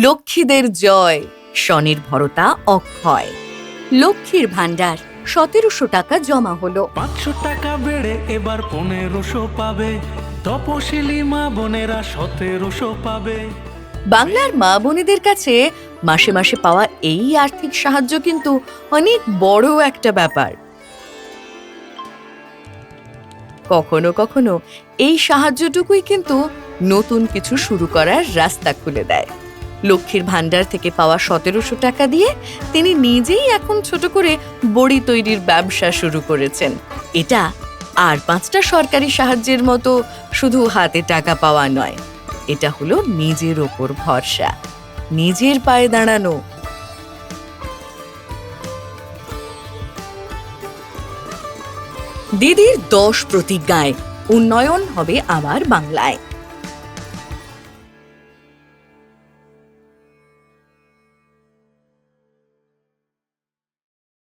লক্ষ্মীদের জয়, স্বনির্ভরতা অক্ষয়। লক্ষ্মীর ভান্ডার ১৭০০ টাকা জমা হলো। ৫০০ টাকা বেড়ে এবার ১৫০০ পাবে, তপশিলি মা বোনেরা ১৭০০ পাবে। বাংলার মা বোনেদের কাছে মাসে মাসে পাওয়া এই আর্থিক সাহায্য কিন্তু অনেক বড় একটা ব্যাপার। কখনো কখনো এই সাহায্যটুকুই কিন্তু নতুন কিছু শুরু করার রাস্তা খুলে দেয়। লক্ষ্মীর ভান্ডার থেকে পাওয়া ১৭০০ টাকা দিয়ে তিনি নিজেই এখন ছোট করে বড়ি তৈরির ব্যবসা শুরু করেছেন। এটা আর ৫টা সরকারি সাহায্যের মতো শুধু হাতে টাকা পাওয়া নয়, এটা হলো নিজের ওপর ভরসা, নিজের পায়ে দাঁড়ানো। দিদির ১০ প্রতিজ্ঞায় উন্নয়ন হবে আমার বাংলায়।